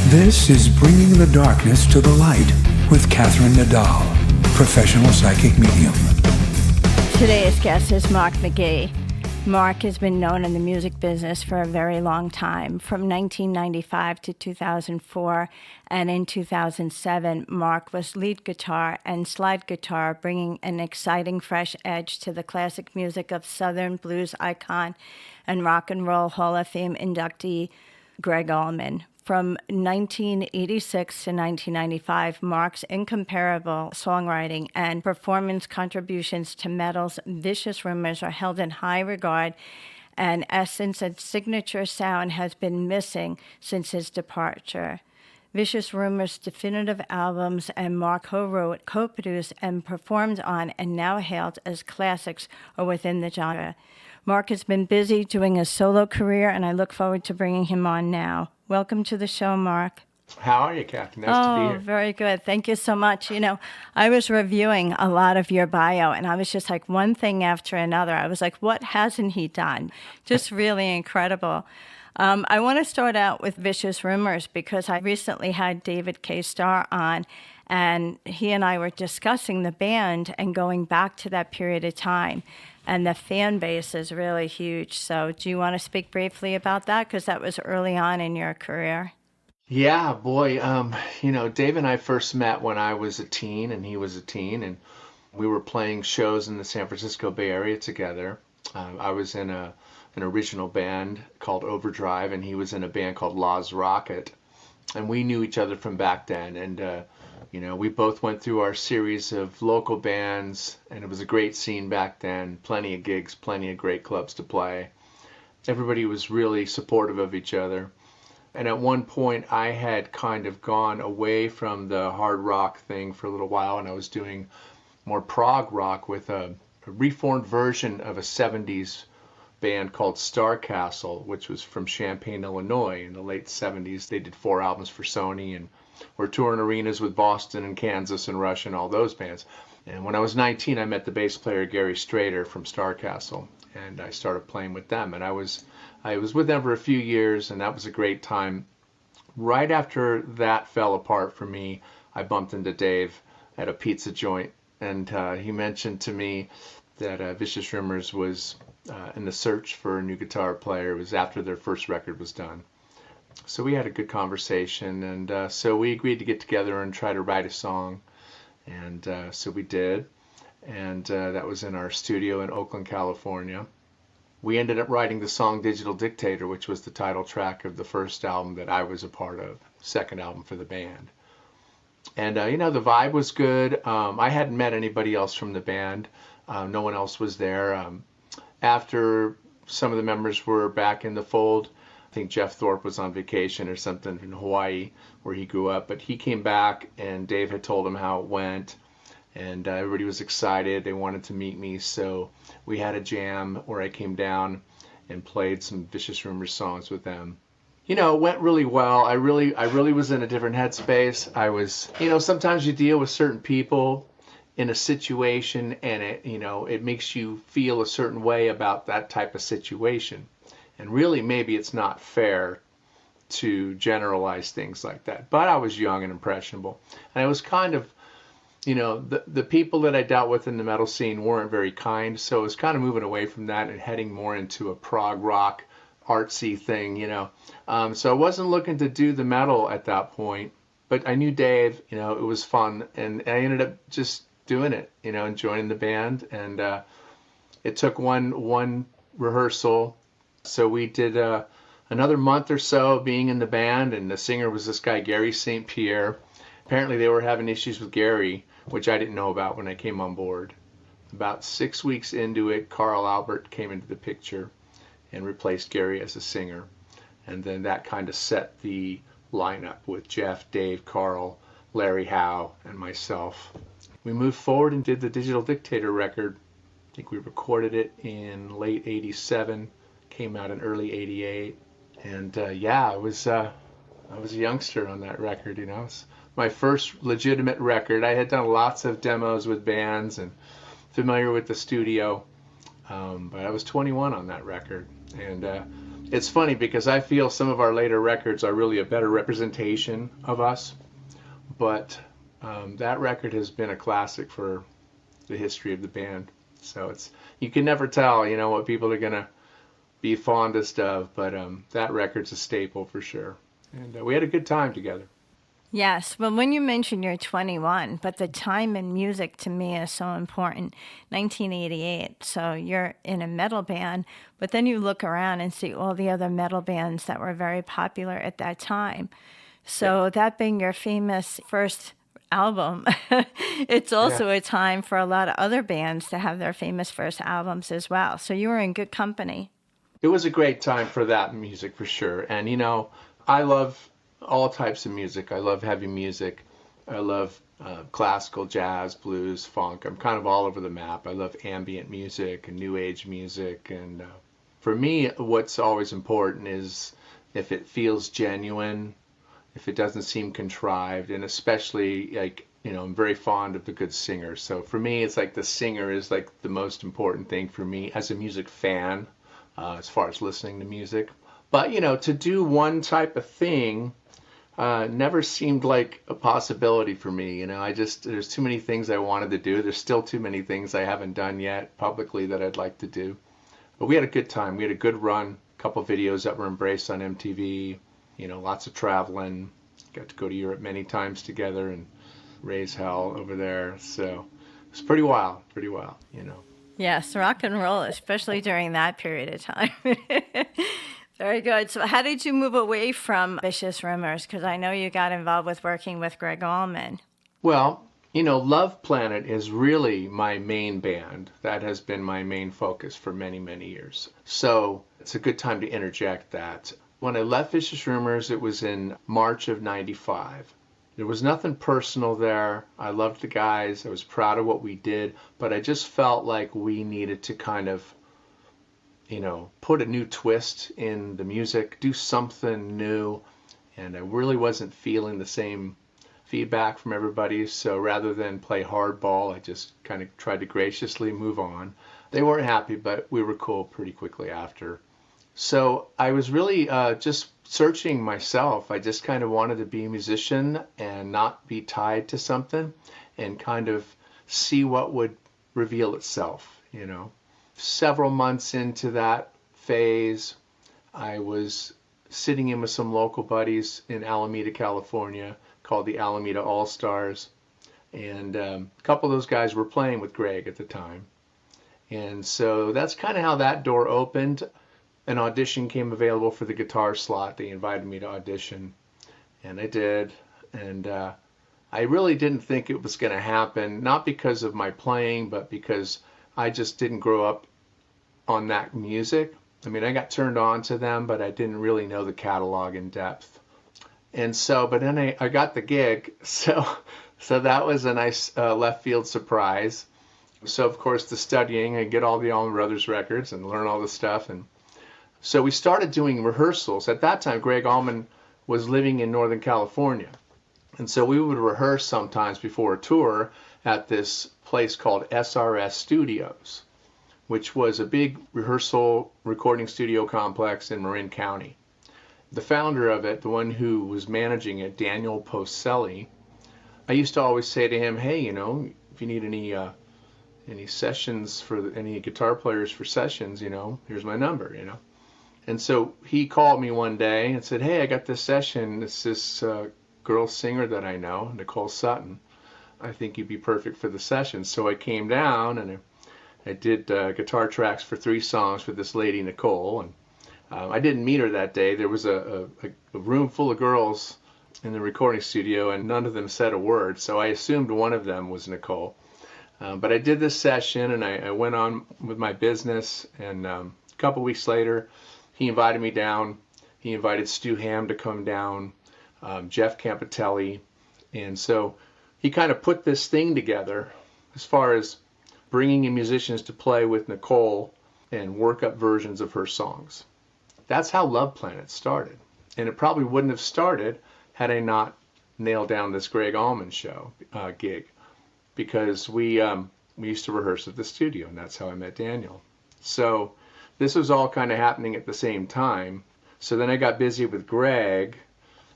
This is Bringing the Darkness to the Light with Catherine Nadal, professional psychic medium. Today's guest is Mark McGee. Mark has been known in the music business for a very long time, from 1995 to 2004, and in 2007, Mark was lead guitar and slide guitar, bringing an exciting, fresh edge to the classic music of Southern blues icon and Rock and Roll Hall of Fame inductee Gregg Allman. From 1986 to 1995, Mark's incomparable songwriting and performance contributions to metal's Vicious Rumors are held in high regard, and essence and signature sound has been missing since his departure. Vicious Rumors' definitive albums and Mark co-wrote, co-produced, and performed on, and now hailed as classics, are within the genre. Mark has been busy doing a solo career, and I look forward to bringing him on now. Welcome to the show, Mark. How are you, Kathy? Nice to be here. Very good. Thank you so much. You know, I was reviewing a lot of your bio, and I was just like one thing after another. I was like, what hasn't he done? Just really incredible. I want to start out with Vicious Rumors because I recently had David K. Starr on, and he and I were discussing the band and going back to that period of time. And the fan base is really huge. So do you want to speak briefly about that? Because that was early on in your career. Yeah, boy. Dave and I first met when I was a teen and he was a teen. And we were playing shows in the San Francisco Bay Area together. I was in an original band called Overdrive, and he was in a band called Law's Rocket. And we knew each other from back then. And we both went through our series of local bands, and it was a great scene back then. Plenty of gigs, plenty of great clubs to play. Everybody was really supportive of each other. And at one point, I had kind of gone away from the hard rock thing for a little while, and I was doing more prog rock with a reformed version of a 70s band called Star Castle, which was from Champaign, Illinois in the late 70s. They did 4 albums for Sony, and we're touring arenas with Boston and Kansas and Rush and all those bands. And when I was 19, I met the bass player Gary Strader from Star Castle, and I started playing with them. And I was with them for a few years, and that was a great time. Right after that fell apart for me, I bumped into Dave at a pizza joint, and he mentioned to me that Vicious Rumors was in the search for a new guitar player. It was after their first record was done. So we had a good conversation, and so we agreed to get together and try to write a song, and so we did, and that was in our studio in Oakland, California. We ended up writing the song Digital Dictator, which was the title track of the first album that I was a part of, second album for the band. And, the vibe was good. I hadn't met anybody else from the band. No one else was there. After some of the members were back in the fold, I think Jeff Thorpe was on vacation or something in Hawaii where he grew up, but he came back and Dave had told him how it went, and everybody was excited. They wanted to meet me, so we had a jam where I came down and played some Vicious Rumors songs with them. It went really well. I really was in a different headspace. I was, sometimes you deal with certain people in a situation and it makes you feel a certain way about that type of situation. And really, maybe it's not fair to generalize things like that. But I was young and impressionable. And I was kind of, the people that I dealt with in the metal scene weren't very kind. So I was kind of moving away from that and heading more into a prog rock, artsy thing, So I wasn't looking to do the metal at that point. But I knew Dave, it was fun. And I ended up just doing it, and joining the band. And it took one rehearsal. So we did another month or so being in the band, and the singer was this guy, Gary St. Pierre. Apparently they were having issues with Gary, which I didn't know about when I came on board. About 6 weeks into it, Carl Albert came into the picture and replaced Gary as a singer. And then that kind of set the lineup with Jeff, Dave, Carl, Larry Howe, and myself. We moved forward and did the Digital Dictator record. I think we recorded it in late 87. Came out in early 88, and I was a youngster on that record. It was my first legitimate record. I had done lots of demos with bands and familiar with the studio, but I was 21 on that record, and it's funny because I feel some of our later records are really a better representation of us, but that record has been a classic for the history of the band. So you can never tell, what people are gonna be fondest of, but that record's a staple for sure. And we had a good time together. Yes, well, when you mention you're 21, but the time in music to me is so important. 1988, so you're in a metal band, but then you look around and see all the other metal bands that were very popular at that time. Yeah. So that being your famous first album, it's Yeah. also a time for a lot of other bands to have their famous first albums as well. So you were in good company. It was a great time for that music for sure. And I love all types of music. I love heavy music. I love classical, jazz, blues, funk. I'm kind of all over the map. I love ambient music and new age music. And for me, what's always important is if it feels genuine, if it doesn't seem contrived, and especially I'm very fond of the good singer. So for me, it's like the singer is like the most important thing for me as a music fan, as far as listening to music. But to do one type of thing never seemed like a possibility for me. There's too many things I wanted to do. There's still too many things I haven't done yet publicly that I'd like to do. But we had a good time. We had a good run. A couple videos that were embraced on MTV. Lots of traveling. Got to go to Europe many times together and raise hell over there. So it's pretty wild. Yes, rock and roll, especially during that period of time. Very good. So how did you move away from Vicious Rumors? Because I know you got involved with working with Gregg Allman. Well, Luvplanet is really my main band. That has been my main focus for many, many years. So it's a good time to interject that. When I left Vicious Rumors, it was in March of '95. There was nothing personal there. I loved the guys. I was proud of what we did, but I just felt like we needed to kind of put a new twist in the music, do something new, and I really wasn't feeling the same feedback from everybody, so rather than play hardball, I just kind of tried to graciously move on. They weren't happy, but we were cool pretty quickly after. So I was really just searching myself. I just kind of wanted to be a musician and not be tied to something and kind of see what would reveal itself. Several months into that phase, I was sitting in with some local buddies in Alameda, California, called the Alameda All-Stars. And a couple of those guys were playing with Gregg at the time. And so that's kind of how that door opened. An audition came available for the guitar slot. They invited me to audition, and I did. And I really didn't think it was going to happen, not because of my playing, but because I just didn't grow up on that music. I mean, I got turned on to them, but I didn't really know the catalog in depth. And so, but then I got the gig, so that was a nice left field surprise. So of course the studying, I get all the Allman Brothers records and learn all the stuff, and so we started doing rehearsals. At that time, Gregg Allman was living in Northern California, and so we would rehearse sometimes before a tour at this place called SRS Studios, which was a big rehearsal recording studio complex in Marin County. The founder of it, the one who was managing it, Daniel Poselli, I used to always say to him, hey, if you need any sessions for any guitar players for sessions, here's my number, And so he called me one day and said, hey, I got this session. It's this girl singer that I know, Nicole Sutton. I think you'd be perfect for the session. So I came down and I did guitar tracks for 3 songs for this lady, Nicole. And I didn't meet her that day. There was a room full of girls in the recording studio, and none of them said a word. So I assumed one of them was Nicole. But I did this session, and I went on with my business. And a couple weeks later, he invited me down. He invited Stu Hamm to come down, Jeff Campitelli. And so he kind of put this thing together as far as bringing in musicians to play with Nicole and work up versions of her songs. That's how Luvplanet started. And it probably wouldn't have started had I not nailed down this Gregg Allman show gig, because we used to rehearse at the studio, and that's how I met Daniel. So this was all kind of happening at the same time. So then I got busy with Gregg.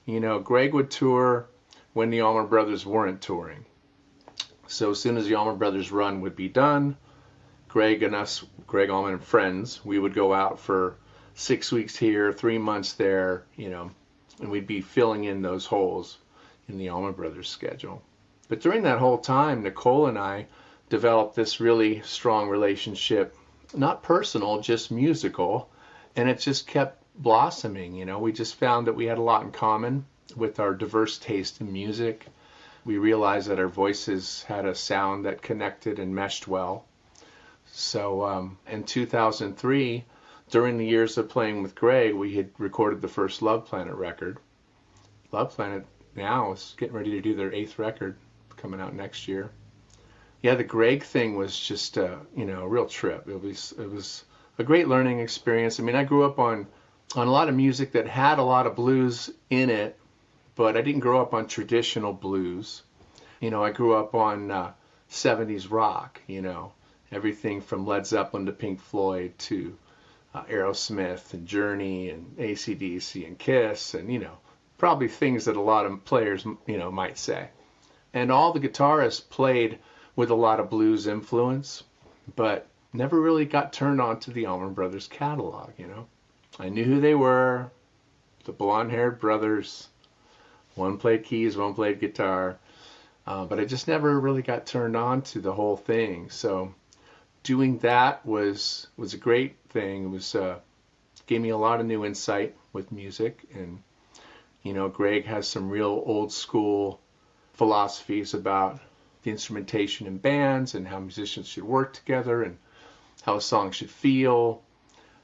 Gregg would tour when the Allman Brothers weren't touring. So as soon as the Allman Brothers run would be done, Gregg and us, Gregg Allman and friends, we would go out for 6 weeks here, 3 months there, and we'd be filling in those holes in the Allman Brothers schedule. But during that whole time, Nicole and I developed this really strong relationship, not personal, just musical, and it just kept blossoming. We just found that we had a lot in common with our diverse taste in music. We realized that our voices had a sound that connected and meshed well. So in 2003, during the years of playing with Gregg, we had recorded the first Luvplanet record. Luvplanet now is getting ready to do their 8th record, coming out next year. Yeah, the Gregg thing was just a real trip. It was a great learning experience. I mean, I grew up on a lot of music that had a lot of blues in it, but I didn't grow up on traditional blues. I grew up on 70s rock, everything from Led Zeppelin to Pink Floyd to Aerosmith and Journey and AC/DC and Kiss and, probably things that a lot of players, might say. And all the guitarists played with a lot of blues influence, but never really got turned on to the Allman Brothers catalog, I knew who they were, the blonde-haired brothers. One played keys, one played guitar, but I just never really got turned on to the whole thing. So doing that was a great thing. It was gave me a lot of new insight with music, and Gregg has some real old school philosophies about the instrumentation in bands and how musicians should work together and how a song should feel.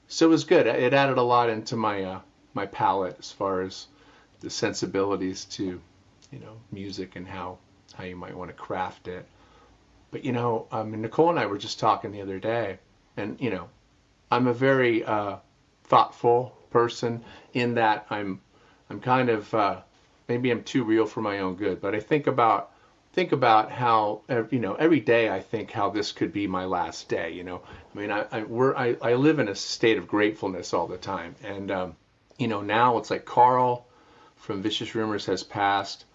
So it was good. It added a lot into my my palette as far as the sensibilities to music and how you might want to craft it. But Nicole and I were just talking the other day, and I'm a very thoughtful person in that I'm kind of maybe I'm too real for my own good, but I think about how every day I think how this could be my last day. I live in a state of gratefulness all the time, and now it's like Carl from Vicious Rumors has passed,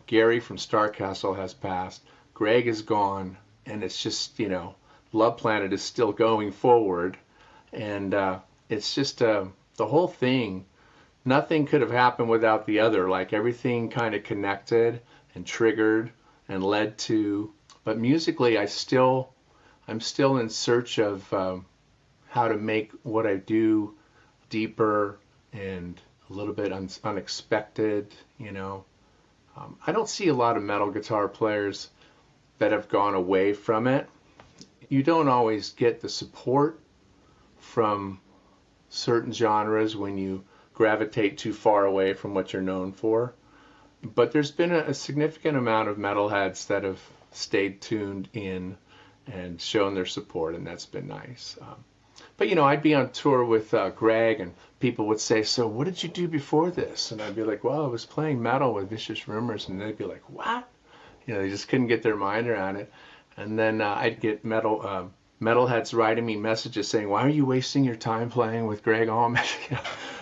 Gary from Starcastle has passed, Gregg is gone, and it's just Luvplanet is still going forward, and it's just the whole thing. Nothing could have happened without the other. Like everything kind of connected and triggered and led to. But musically, I'm still in search of how to make what I do deeper and a little bit unexpected. I don't see a lot of metal guitar players that have gone away from it. You don't always get the support from certain genres when you gravitate too far away from what you're known for. But there's been a significant amount of metalheads that have stayed tuned in and shown their support, and that's been nice. But I'd be on tour with Gregg, and people would say, "So what did you do before this?" And I'd be like, "Well, I was playing metal with Vicious Rumors," and they'd be like, "What?" They just couldn't get their mind around it. And then I'd get metalheads writing me messages saying, "Why are you wasting your time playing with Gregg Allman?"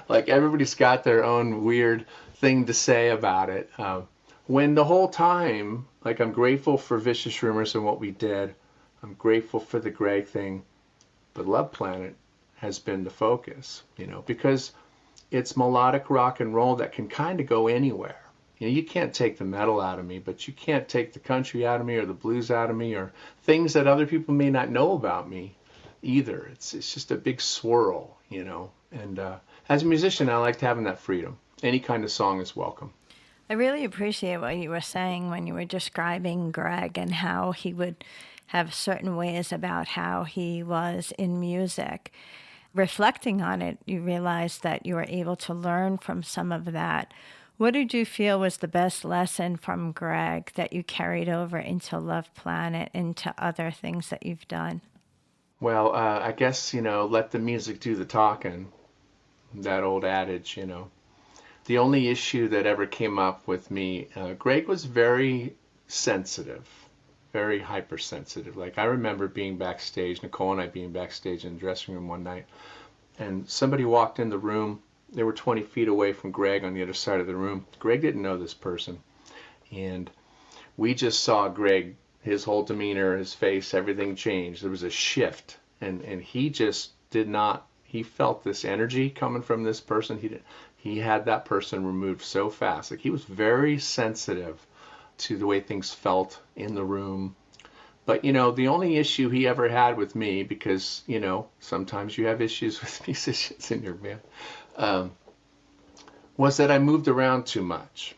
Like everybody's got their own weird thing to say about it. When the whole time, like I'm grateful for Vicious Rumors and what we did. I'm grateful for the Gregg thing. But Luvplanet has been the focus, because it's melodic rock and roll that can kind of go anywhere. You can't take the metal out of me, but you can't take the country out of me or the blues out of me or things that other people may not know about me either. It's just a big swirl, And as a musician, I liked having that freedom. Any kind of song is welcome. I really appreciate what you were saying when you were describing Gregg and how he would have certain ways about how he was in music. Reflecting on it, you realized that you were able to learn from some of that. What did you feel was the best lesson from Gregg that you carried over into Luvplanet, into other things that you've done? Well, I guess, let the music do the talking. That old adage, The only issue that ever came up with me, Gregg was very sensitive. very hypersensitive. Like, I remember being backstage, Nicole and I being backstage in the dressing room one night, and somebody walked in the room. They were 20 feet away from Gregg on the other side of the room. Gregg didn't know this person, and we just saw Gregg, his whole demeanor, his face, everything changed. There was a shift, and he just did not, he felt this energy coming from this person. He had that person removed so fast. Like, he was very sensitive to the way things felt in the room. But, the only issue he ever had with me, because, sometimes you have issues with musicians in your band, was that I moved around too much.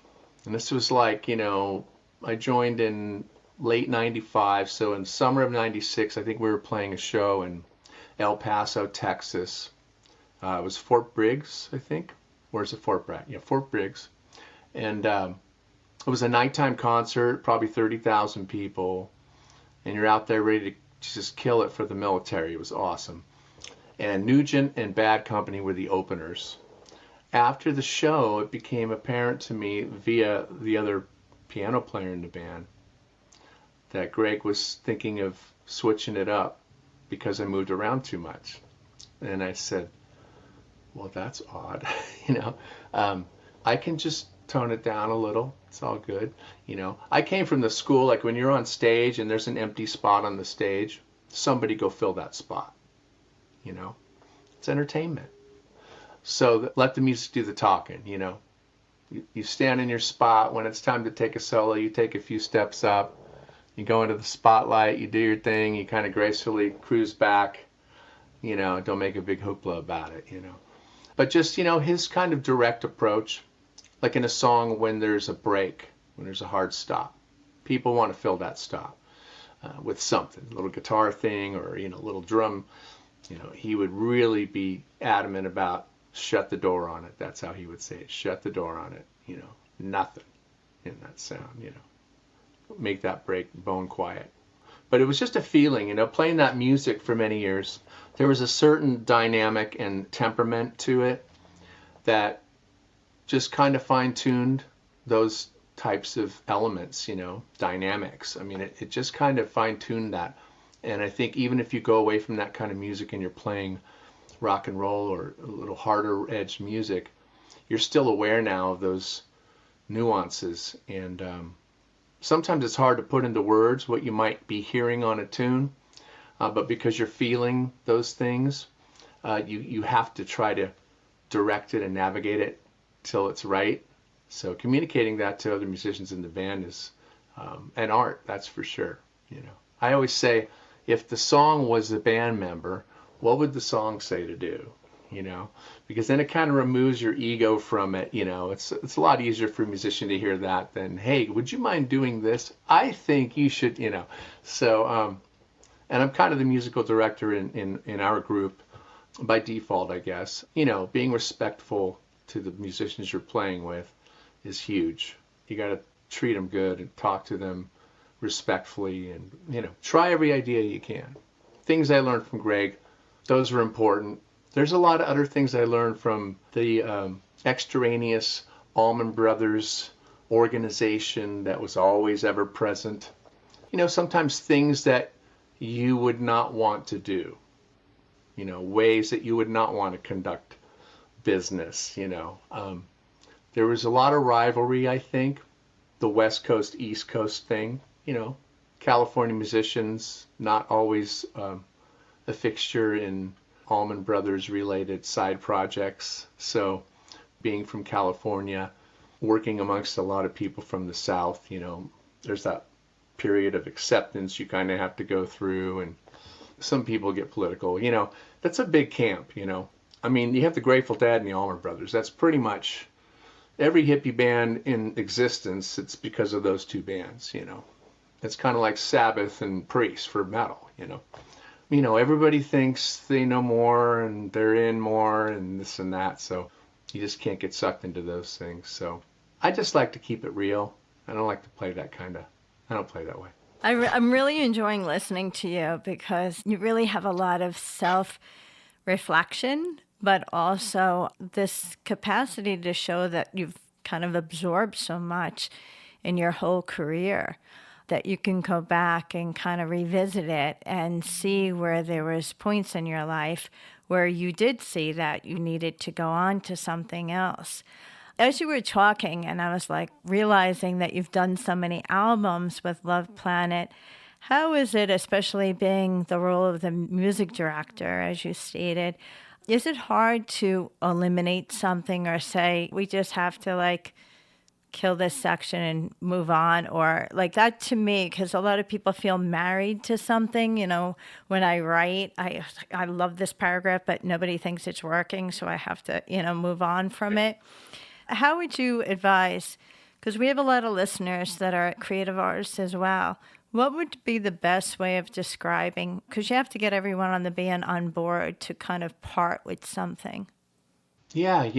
And this was like, I joined in late 95, so in summer of 96, I think we were playing a show in El Paso, Texas. It was Fort Briggs, I think. Where's the Fort Bragg? Yeah, Fort Briggs. And it was a nighttime concert, probably 30,000 people. And you're out there ready to just kill it for the military. It was awesome. And Nugent and Bad Company were the openers. After the show, it became apparent to me via the other piano player in the band that Gregg was thinking of switching it up because I moved around too much. And I said, well, that's odd. I can just tone it down a little. It's all good. I came from the school, like, when you're on stage and there's an empty spot on the stage, somebody go fill that spot. It's entertainment. So let the music do the talking. You stand in your spot. When it's time to take a solo, you take a few steps up. You go into the spotlight, you do your thing, you kind of gracefully cruise back. Don't make a big hoopla about it, But just, his kind of direct approach, like in a song when there's a break, when there's a hard stop. People want to fill that stop with something, a little guitar thing or, a little drum. He would really be adamant about shut the door on it. That's how he would say it. Shut the door on it. Nothing in that sound, Make that break bone quiet. But it was just a feeling, playing that music for many years. There was a certain dynamic and temperament to it that just kind of fine-tuned those types of elements, dynamics. I mean, it just kind of fine-tuned that. And I think even if you go away from that kind of music and you're playing rock and roll or a little harder edged music, you're still aware now of those nuances. And sometimes it's hard to put into words what you might be hearing on a tune, but because you're feeling those things, you have to try to direct it and navigate it till it's right. So communicating that to other musicians in the band is an art, that's for sure. I always say, if the song was a band member, what would the song say to do? Because then it kind of removes your ego from it. It's a lot easier for a musician to hear that than, hey, would you mind doing this? I think you should, So, and I'm kind of the musical director in our group by default, I guess. Being respectful to the musicians you're playing with is huge. You got to treat them good and talk to them respectfully and, try every idea you can. Things I learned from Gregg, those are important. There's a lot of other things I learned from the extraneous Allman Brothers organization that was always ever present. Sometimes things that you would not want to do, ways that you would not want to conduct business, There was a lot of rivalry, I think, the West Coast, East Coast thing, California musicians, not always a fixture in Allman Brothers related side projects. So being from California, working amongst a lot of people from the South, there's that period of acceptance you kind of have to go through, and some people get political. That's a big camp. I mean, you have the Grateful Dead and the Allman Brothers. That's pretty much every hippie band in existence. It's because of those two bands. It's kind of like Sabbath and Priest for metal. Everybody thinks they know more and they're in more and this and that. So you just can't get sucked into those things. So I just like to keep it real. I don't like to play I don't play that way. I'm really enjoying listening to you because you really have a lot of self-reflection, but also this capacity to show that you've kind of absorbed so much in your whole career. that you can go back and kind of revisit it and see where there was points in your life where you did see that you needed to go on to something else. As you were talking, and I was like realizing that you've done so many albums with Luvplanet, how is it, especially being the role of the music director, as you stated, is it hard to eliminate something or say, we just have to like kill this section and move on, or like that to me, because a lot of people feel married to something, when I write, I love this paragraph, but nobody thinks it's working, so I have to, move on from it. How would you advise, because we have a lot of listeners that are creative artists as well, what would be the best way of describing, because you have to get everyone on the band on board to kind of part with something? Yeah,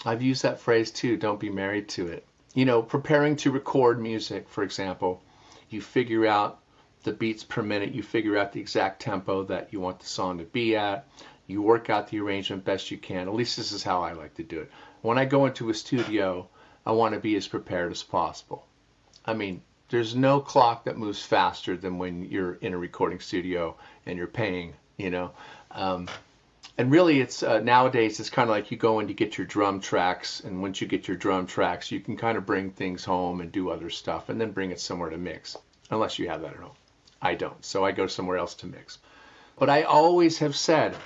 I've used that phrase too, don't be married to it. Preparing to record music, for example, you figure out the beats per minute, you figure out the exact tempo that you want the song to be at, you work out the arrangement best you can. At least this is how I like to do it. When I go into a studio, I want to be as prepared as possible. I mean, there's no clock that moves faster than when you're in a recording studio and you're paying, And really, it's nowadays, it's kind of like you go in to get your drum tracks, and once you get your drum tracks, you can kind of bring things home and do other stuff, and then bring it somewhere to mix, unless you have that at home. I don't, so I go somewhere else to mix. But I always have said,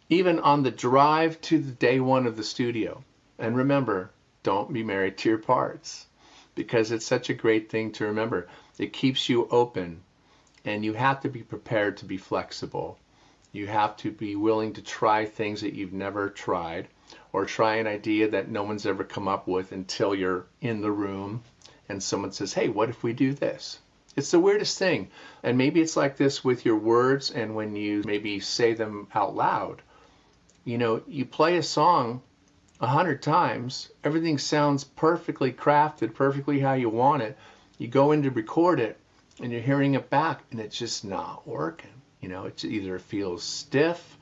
even on the drive to the day one of the studio, and remember, don't be married to your parts, because it's such a great thing to remember. It keeps you open, and you have to be prepared to be flexible. You have to be willing to try things that you've never tried, or try an idea that no one's ever come up with until you're in the room and someone says, hey, what if we do this? It's the weirdest thing. And maybe it's like this with your words, and when you maybe say them out loud. You play a song 100 times, everything sounds perfectly crafted, perfectly how you want it. You go in to record it, and you're hearing it back, and it's just not working. It either feels stiff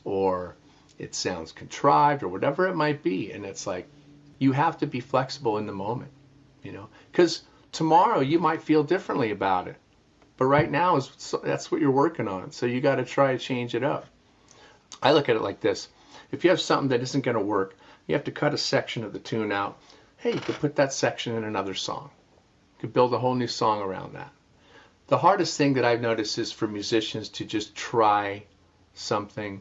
or it sounds contrived or whatever it might be. And it's like, you have to be flexible in the moment, because tomorrow you might feel differently about it. But right now, that's what you're working on. So you got to try to change it up. I look at it like this. If you have something that isn't going to work, you have to cut a section of the tune out. Hey, you could put that section in another song. You could build a whole new song around that. The hardest thing that I've noticed is for musicians to just try something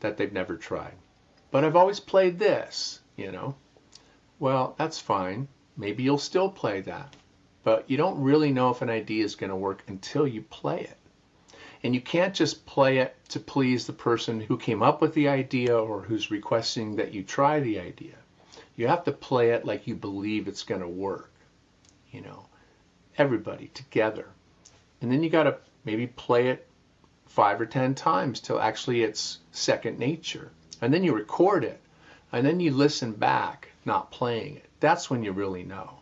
that they've never tried. But I've always played this, Well, that's fine. Maybe you'll still play that. But you don't really know if an idea is going to work until you play it. And you can't just play it to please the person who came up with the idea or who's requesting that you try the idea. You have to play it like you believe it's going to work, everybody together. And then you got to maybe play it 5 or 10 times till actually it's second nature. And then you record it. And then you listen back, not playing it. That's when you really know.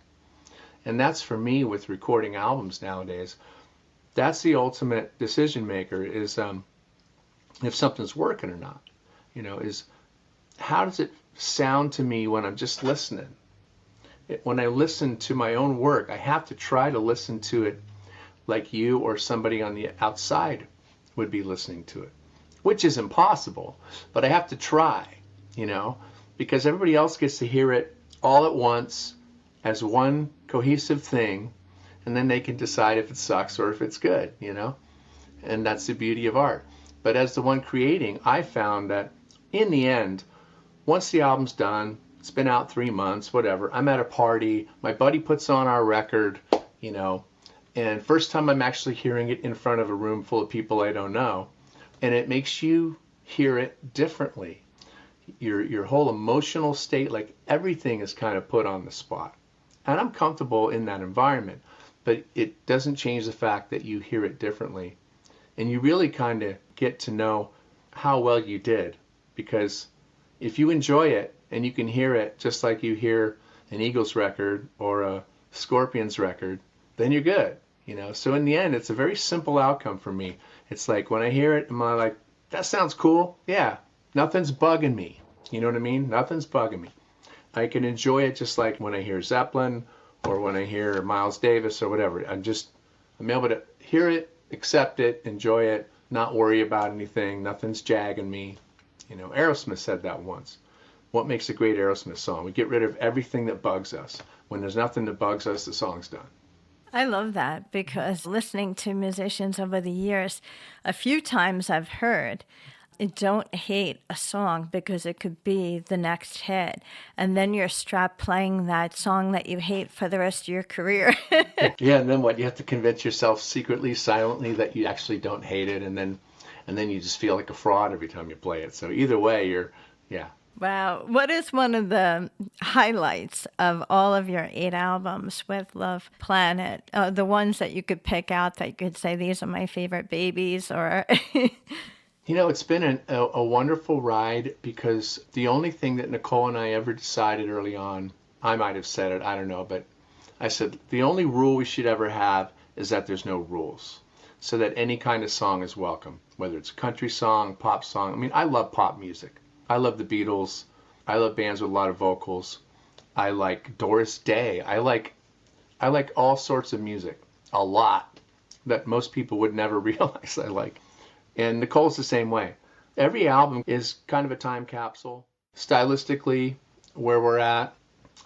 And that's for me with recording albums nowadays. That's the ultimate decision maker, is if something's working or not. Is how does it sound to me when I'm just listening? When I listen to my own work, I have to try to listen to it like you or somebody on the outside would be listening to it, which is impossible, but I have to try, because everybody else gets to hear it all at once as one cohesive thing, and then they can decide if it sucks or if it's good, and that's the beauty of art. But as the one creating, I found that in the end, once the album's done, it's been out 3 months, whatever, I'm at a party, my buddy puts on our record, and first time I'm actually hearing it in front of a room full of people I don't know. And it makes you hear it differently. Your whole emotional state, like everything is kind of put on the spot. And I'm comfortable in that environment. But it doesn't change the fact that you hear it differently. And you really kind of get to know how well you did. Because if you enjoy it and you can hear it just like you hear an Eagles record or a Scorpions record, then you're good. So in the end, it's a very simple outcome for me. It's like when I hear it, am I like, that sounds cool? Yeah, nothing's bugging me. You know what I mean? Nothing's bugging me. I can enjoy it just like when I hear Zeppelin or when I hear Miles Davis or whatever. I'm able to hear it, accept it, enjoy it, not worry about anything. Nothing's jagging me. Aerosmith said that once. What makes a great Aerosmith song? We get rid of everything that bugs us. When there's nothing that bugs us, the song's done. I love that because listening to musicians over the years, a few times I've heard, don't hate a song because it could be the next hit. And then you're strapped playing that song that you hate for the rest of your career. Yeah, and then what? You have to convince yourself secretly, silently that you actually don't hate it, and then you just feel like a fraud every time you play it. So either way, yeah. Wow. What is one of the highlights of all of your 8 albums with Luvplanet? The ones that you could pick out that you could say, these are my favorite babies, or... It's been a wonderful ride because the only thing that Nicole and I ever decided early on, I might have said it, I don't know, but I said the only rule we should ever have is that there's no rules, so that any kind of song is welcome, whether it's a country song, pop song. I mean, I love pop music. I love the Beatles. I love bands with a lot of vocals. I like Doris Day. I like all sorts of music, a lot, that most people would never realize I like. And Nicole's the same way. Every album is kind of a time capsule. Stylistically, where we're at,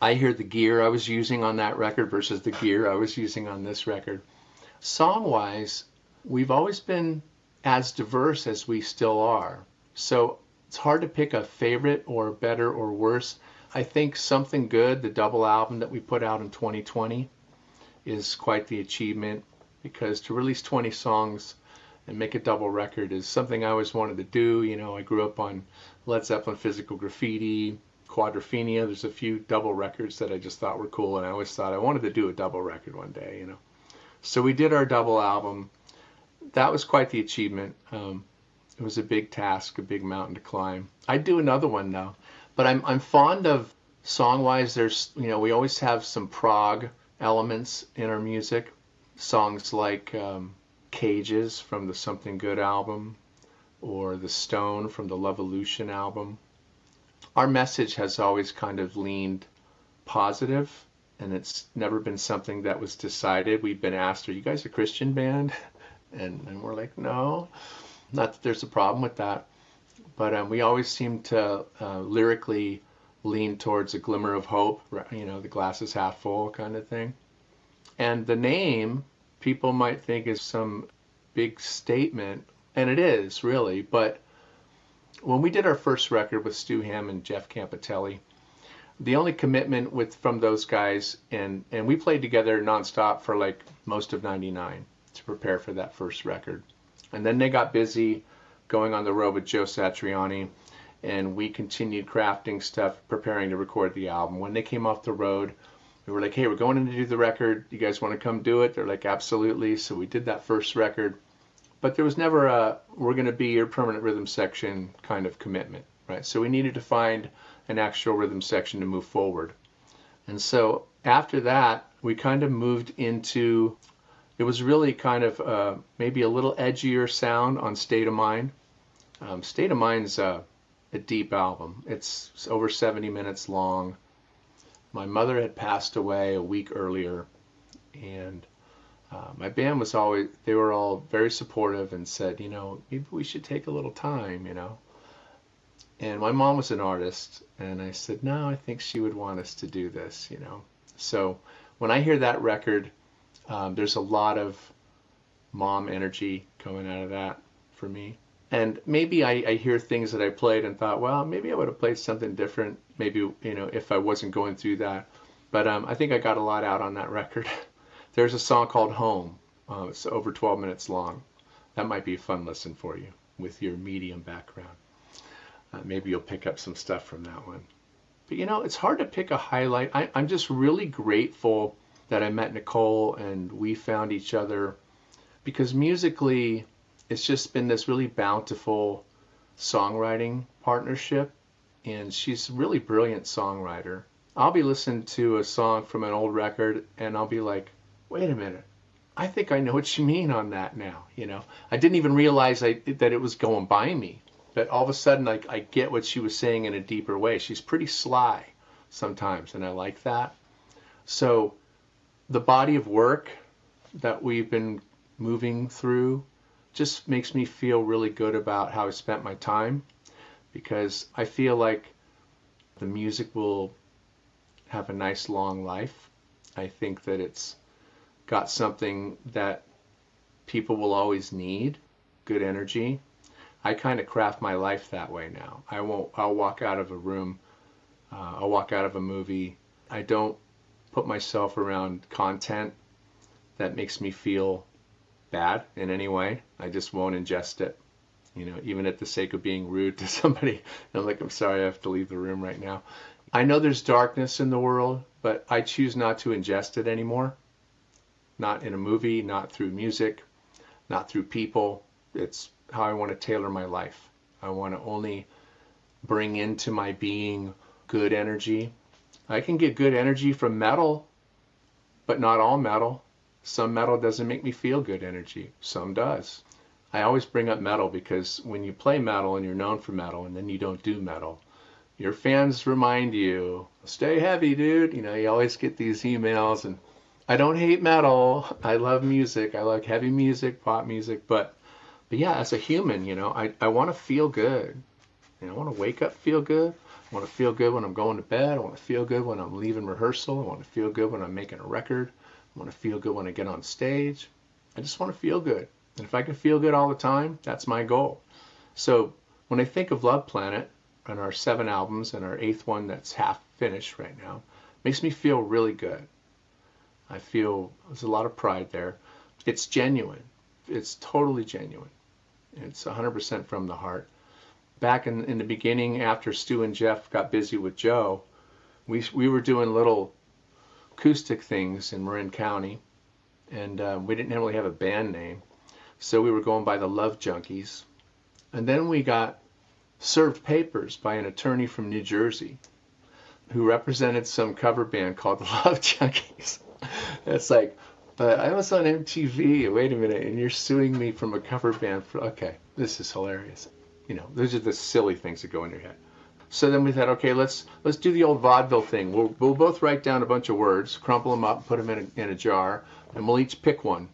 I hear the gear I was using on that record versus the gear I was using on this record. Song-wise, we've always been as diverse as we still are. So it's hard to pick a favorite or better or worse. I think Something Good, the double album that we put out in 2020, is quite the achievement, because to release 20 songs and make a double record is something I always wanted to do. I grew up on Led Zeppelin, Physical Graffiti, Quadrophenia. There's a few double records that I just thought were cool, and I always thought I wanted to do a double record one day, So we did our double album. That was quite the achievement. It was a big task, a big mountain to climb. I'd do another one now, but I'm fond of song-wise. There's, we always have some prog elements in our music. Songs like Cages from the Something Good album, or The Stone from the Lovolution album. Our message has always kind of leaned positive, and it's never been something that was decided. We've been asked, are you guys a Christian band? And we're like, no. Not that there's a problem with that, but we always seem to lyrically lean towards a glimmer of hope, the glass is half full kind of thing. And the name, people might think is some big statement, and it is really, but when we did our first record with Stu Hamm and Jeff Campitelli, the only commitment from those guys, and we played together nonstop for like most of '99 to prepare for that first record. And then they got busy going on the road with Joe Satriani, and we continued crafting stuff, preparing to record the album. When they came off the road, we were like, hey, we're going in to do the record. You guys want to come do it? They're like, absolutely. So we did that first record. But there was never a, we're going to be your permanent rhythm section kind of commitment, right? So we needed to find an actual rhythm section to move forward. And so after that, we kind of moved into, it was really kind of maybe a little edgier sound on State of Mind. State of Mind's a deep album. It's over 70 minutes long. My mother had passed away a week earlier, and my band was always, they were all very supportive and said, maybe we should take a little time, And my mom was an artist, and I said, no, I think she would want us to do this, So when I hear that record, there's a lot of mom energy coming out of that for me. And maybe I hear things that I played and thought, well, maybe I would have played something different, maybe, if I wasn't going through that. But I think I got a lot out on that record. There's a song called Home. It's over 12 minutes long. That might be a fun listen for you with your medium background. Maybe you'll pick up some stuff from that one. But it's hard to pick a highlight. I'm just really grateful that I met Nicole and we found each other, because musically it's just been this really bountiful songwriting partnership, and she's a really brilliant songwriter. I'll be listening to a song from an old record and I'll be like, wait a minute, I think I know what you mean on that now. I didn't even realize that it was going by me, but all of a sudden I get what she was saying in a deeper way. She's pretty sly sometimes, and I like that. So the body of work that we've been moving through just makes me feel really good about how I spent my time, because I feel like the music will have a nice long life. I think that it's got something that people will always need, good energy. I kind of craft my life that way now. I'll walk out of a room, I'll walk out of a movie. I don't put myself around content that makes me feel bad in any way. I just won't ingest it, even at the sake of being rude to somebody. I'm like, I'm sorry, I have to leave the room right now. I know there's darkness in the world, but I choose not to ingest it anymore. Not in a movie, not through music, not through people. It's how I want to tailor my life. I want to only bring into my being good energy. I can get good energy from metal, but not all metal. Some metal doesn't make me feel good energy. Some does. I always bring up metal because when you play metal and you're known for metal and then you don't do metal, your fans remind you, stay heavy, dude. You always get these emails, and I don't hate metal. I love music. I like heavy music, pop music, but yeah, as a human, I want to feel good. I want to wake up, feel good. I want to feel good when I'm going to bed. I want to feel good when I'm leaving rehearsal. I want to feel good when I'm making a record. I want to feel good when I get on stage. I just want to feel good. And if I can feel good all the time, that's my goal. So when I think of Luvplanet and our 7 albums and our 8th one that's half finished right now, it makes me feel really good. I feel there's a lot of pride there. It's genuine. It's totally genuine. It's 100% from the heart. Back in the beginning, after Stu and Jeff got busy with Joe, we were doing little acoustic things in Marin County, and we didn't really have a band name, so we were going by the Love Junkies. And then we got served papers by an attorney from New Jersey who represented some cover band called the Love Junkies. It's like, but I was on MTV, wait a minute, and you're suing me from a cover band okay, this is hilarious. Those are the silly things that go in your head. So then we thought, okay, let's do the old vaudeville thing. We'll both write down a bunch of words, crumple them up, put them in a jar, and we'll each pick one.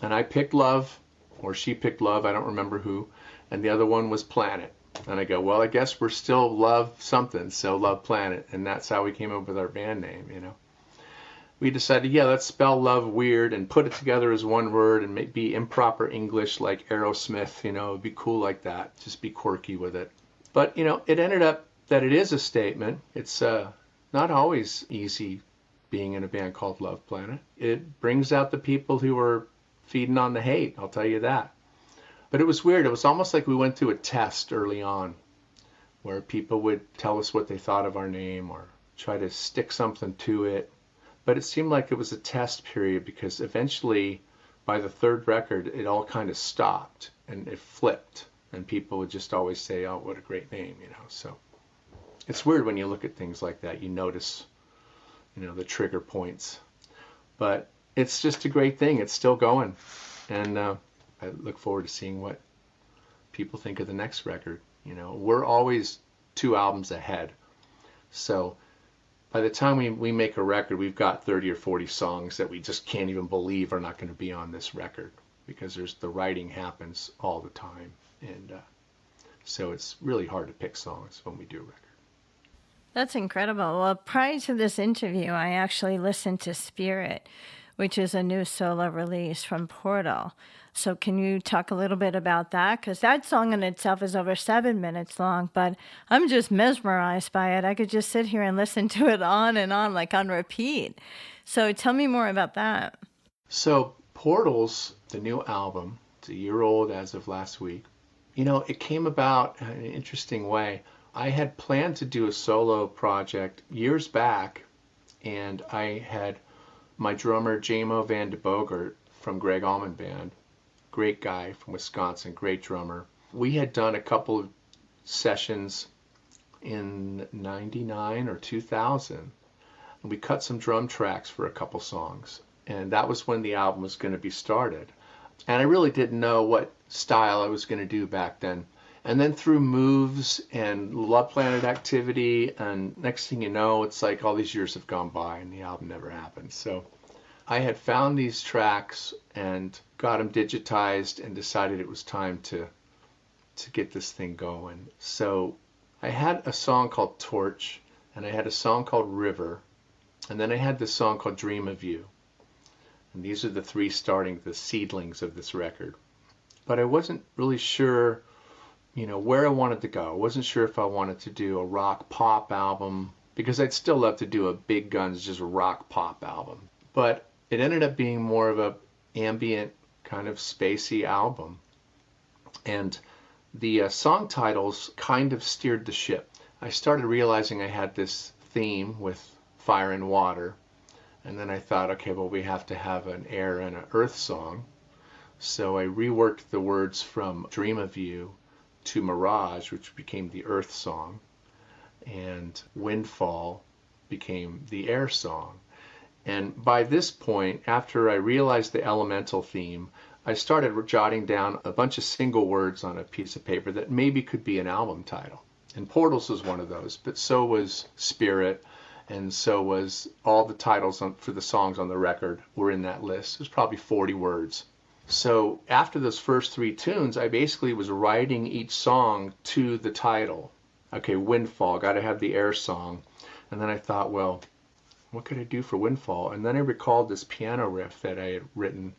And I picked love, or she picked love, I don't remember who, and the other one was planet. And I go, well, I guess we're still love something, so Luvplanet, and that's how we came up with our band name, We decided, yeah, let's spell love weird and put it together as one word and be improper English like Aerosmith, it'd be cool like that. Just be quirky with it. But, it ended up that it is a statement. It's not always easy being in a band called Luvplanet. It brings out the people who are feeding on the hate, I'll tell you that. But it was weird. It was almost like we went through a test early on where people would tell us what they thought of our name or try to stick something to it. But it seemed like it was a test period because eventually, by the 3rd record, it all kind of stopped and it flipped. And people would just always say, oh, what a great name, So it's weird when you look at things like that. You notice, the trigger points. But it's just a great thing. It's still going. And I look forward to seeing what people think of the next record. We're always 2 albums ahead. So by the time we make a record, we've got 30 or 40 songs that we just can't even believe are not going to be on this record because the writing happens all the time. And so it's really hard to pick songs when we do a record. That's incredible. Well, prior to this interview, I actually listened to Spirit, which is a new solo release from Portal. So can you talk a little bit about that? Because that song in itself is over 7 minutes long, but I'm just mesmerized by it. I could just sit here and listen to it on and on, like on repeat. So tell me more about that. So Portal's the new album. It's a year old as of last week. It came about in an interesting way. I had planned to do a solo project years back, and I had my drummer, Jamo Van de Bogert from Gregg Allman Band, great guy from Wisconsin, great drummer. We had done a couple of sessions in 99 or 2000, and we cut some drum tracks for a couple songs, and that was when the album was going to be started. And I really didn't know what style I was going to do back then. And then through moves and Luvplanet activity, and next thing you know, it's like all these years have gone by and the album never happened. So I had found these tracks and got them digitized and decided it was time to get this thing going. So I had a song called Torch, and I had a song called River, and then I had this song called Dream of You. And these are the three starting, the seedlings of this record. But I wasn't really sure, where I wanted to go. I wasn't sure if I wanted to do a rock pop album, because I'd still love to do a big guns, just rock pop album. But it ended up being more of a ambient, kind of spacey album. And the song titles kind of steered the ship. I started realizing I had this theme with fire and water, and then I thought, okay, well, we have to have an air and an earth song. So I reworked the words from Dream of You to Mirage, which became the earth song, and Windfall became the air song. And by this point, after I realized the elemental theme, I started jotting down a bunch of single words on a piece of paper that maybe could be an album title. And Portals was one of those, but so was Spirit, and so was all the titles for the songs on the record were in that list. It was probably 40 words. So after those first three tunes, I basically was writing each song to the title. Okay, Windfall, got to have the air song. And then I thought, well, what could I do for Windfall? And then I recalled this piano riff that I had written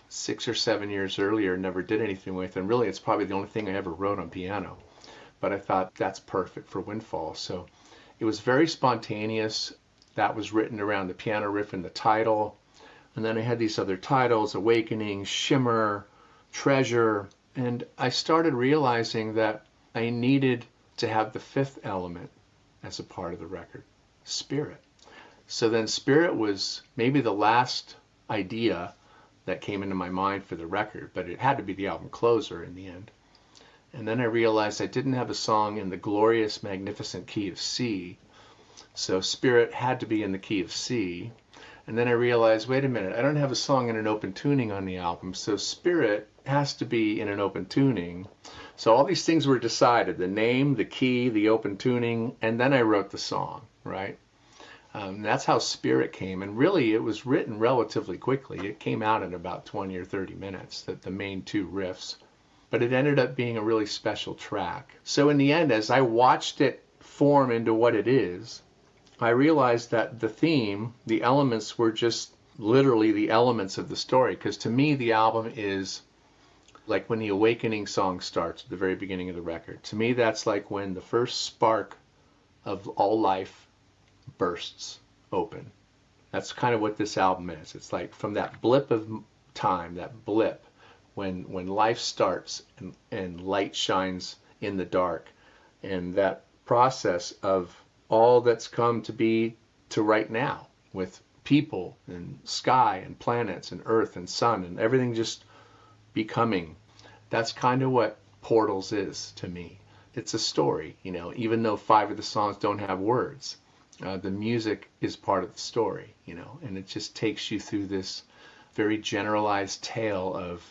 6 or 7 years earlier, never did anything with, and really it's probably the only thing I ever wrote on piano. But I thought that's perfect for Windfall. So it was very spontaneous. That was written around the piano riff and the title. And then I had these other titles, Awakening, Shimmer, Treasure. And I started realizing that I needed to have the fifth element as a part of the record, Spirit. So then Spirit was maybe the last idea that came into my mind for the record, but it had to be the album closer in the end. And then I realized I didn't have a song in the glorious, magnificent key of C, so Spirit had to be in the key of C. And then I realized, wait a minute, I don't have a song in an open tuning on the album, so Spirit has to be in an open tuning. So all these things were decided, the name, the key, the open tuning, and then I wrote the song, right? That's how Spirit came, and really it was written relatively quickly. It came out in about 20 or 30 minutes, the main two riffs, but it ended up being a really special track. So in the end, as I watched it form into what it is, I realized that the theme, the elements were just literally the elements of the story, because to me the album is like when the Awakening song starts at the very beginning of the record. To me that's like when the first spark of all life bursts open. That's kind of what this album is. It's like from that blip of time, that blip when life starts and light shines in the dark, and that process of all that's come to be to right now with people and sky and planets and earth and sun and everything just becoming. That's kind of what Portals is to me. It's a story, even though 5 of the songs don't have words. The music is part of the story, and it just takes you through this very generalized tale of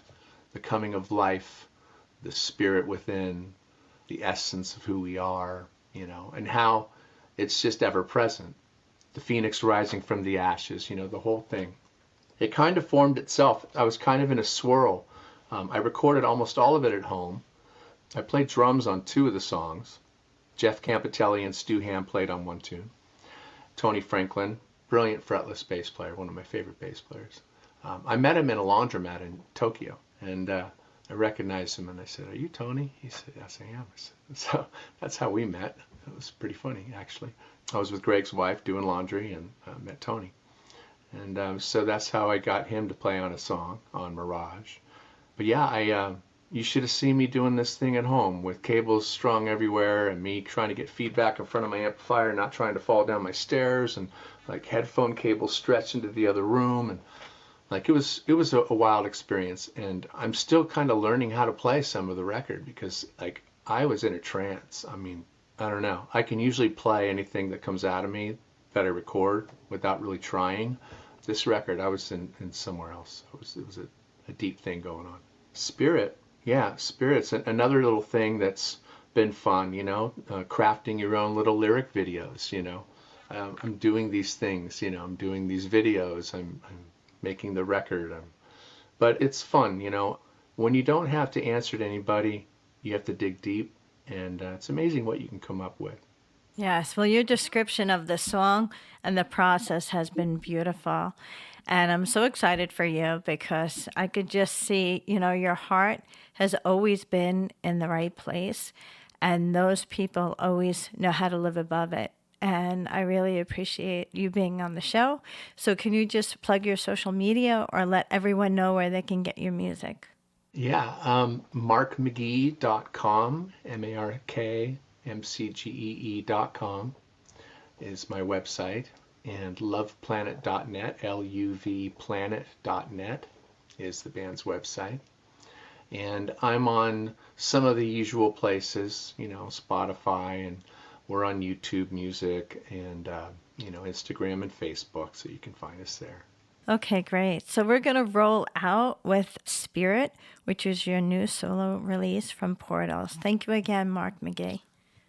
the coming of life, the spirit within, the essence of who we are, and how it's just ever present. The phoenix rising from the ashes, the whole thing. It kind of formed itself. I was kind of in a swirl. I recorded almost all of it at home. I played drums on 2 of the songs. Jeff Campitelli and Stu Ham played on 1 tune. Tony Franklin, brilliant fretless bass player, one of my favorite bass players. I met him in a laundromat in Tokyo, and I recognized him, and I said, "Are you Tony?" He said, "Yes, I am." I said, so that's how we met. It was pretty funny, actually. I was with Gregg's wife doing laundry and met Tony. And so that's how I got him to play on a song on Mirage. But yeah, you should have seen me doing this thing at home with cables strung everywhere and me trying to get feedback in front of my amplifier, not trying to fall down my stairs, and like headphone cables stretched into the other room. And like it was a wild experience. And I'm still kind of learning how to play some of the record because like I was in a trance. I mean, I don't know. I can usually play anything that comes out of me that I record without really trying. This record, I was in somewhere else. It was a deep thing going on. Spirit. Yeah, Spirit's another little thing that's been fun, crafting your own little lyric videos, I'm doing these things, I'm doing these videos, I'm making the record. But it's fun, when you don't have to answer to anybody, you have to dig deep, and it's amazing what you can come up with. Yes, well, your description of the song and the process has been beautiful. And I'm so excited for you because I could just see, your heart has always been in the right place, and those people always know how to live above it. And I really appreciate you being on the show. So, can you just plug your social media or let everyone know where they can get your music? Yeah, markmcgee.com, MarkMcgee.com is my website, and Luvplanet.net, LUVplanet.net is the band's website. And I'm on some of the usual places, Spotify, and we're on YouTube Music and, Instagram and Facebook, so you can find us there. Okay, great. So we're going to roll out with Spirit, which is your new solo release from Portals. Thank you again, Mark McGee.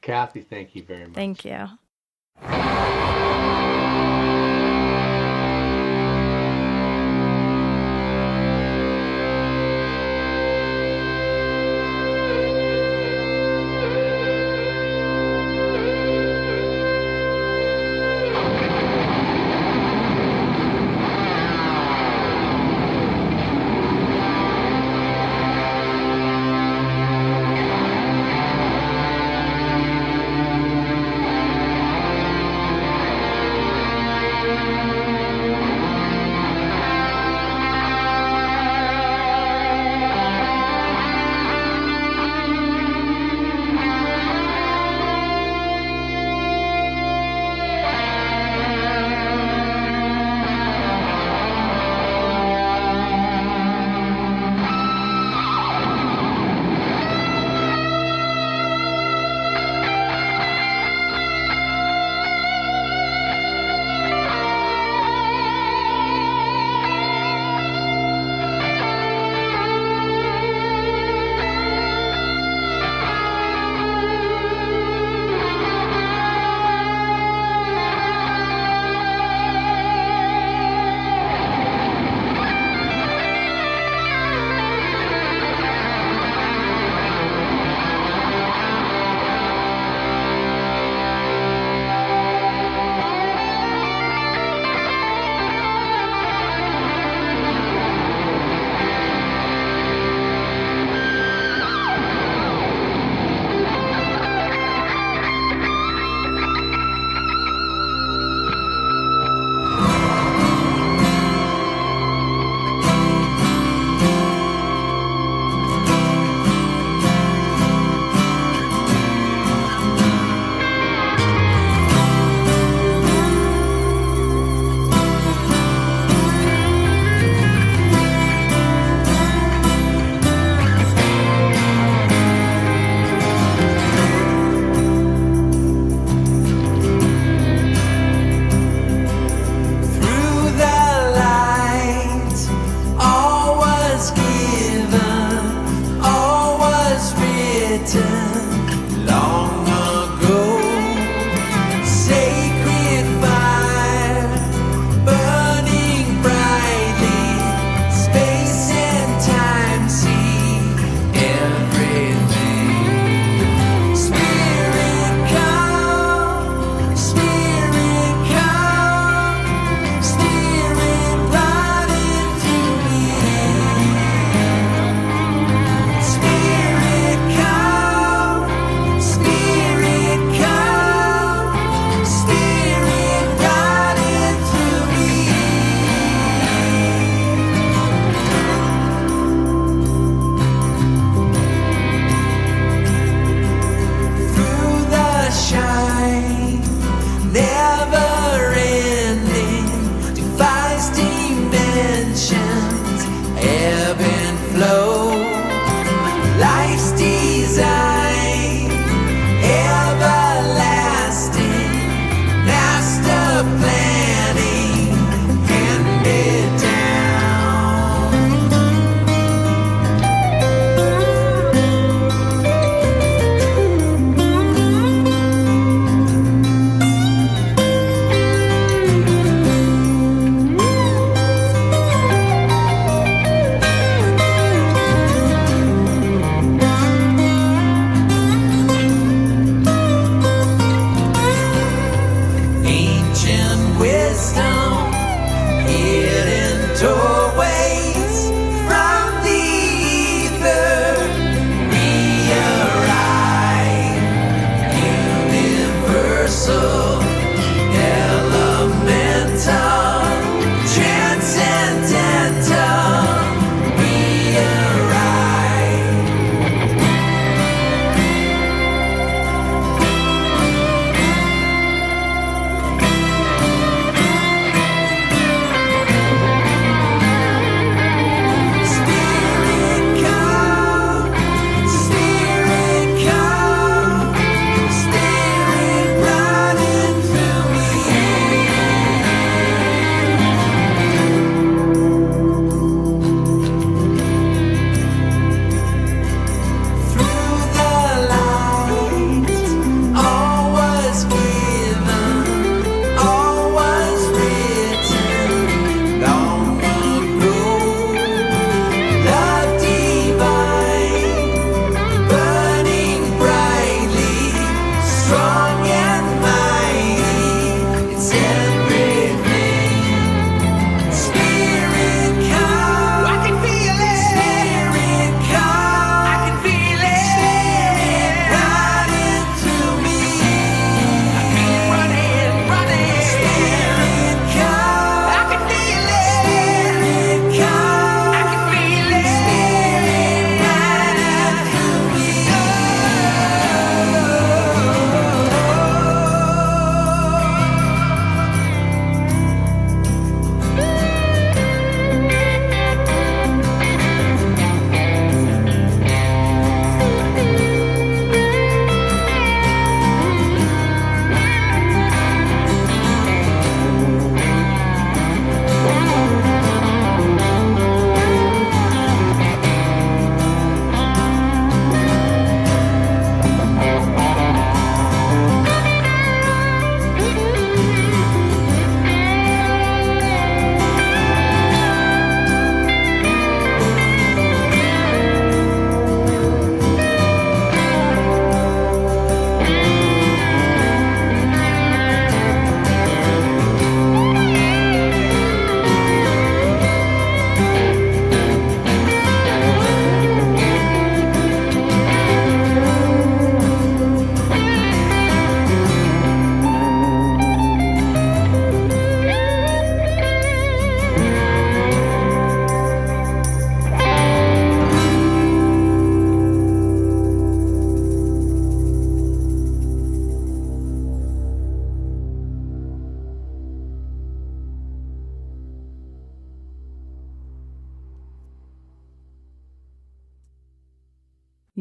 Kathy, thank you very much. Thank you.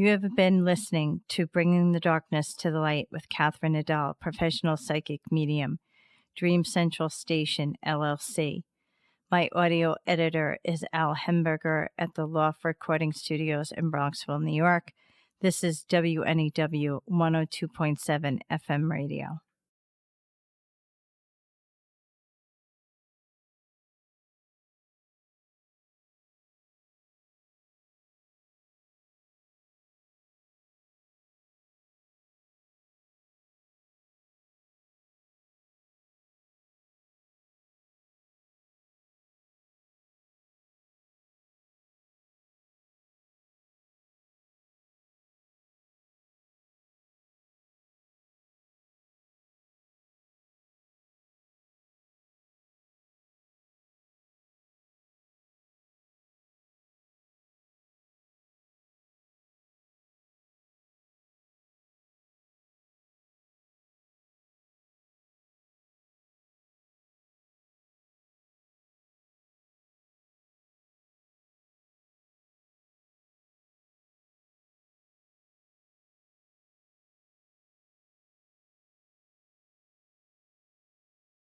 You have been listening to Bringing the Darkness to the Light with Catherine Nadal, professional psychic medium, Dream Central Station, LLC. My audio editor is Al Hemberger at the Loft Recording Studios in Bronxville, New York. This is WNEW 102.7 FM radio.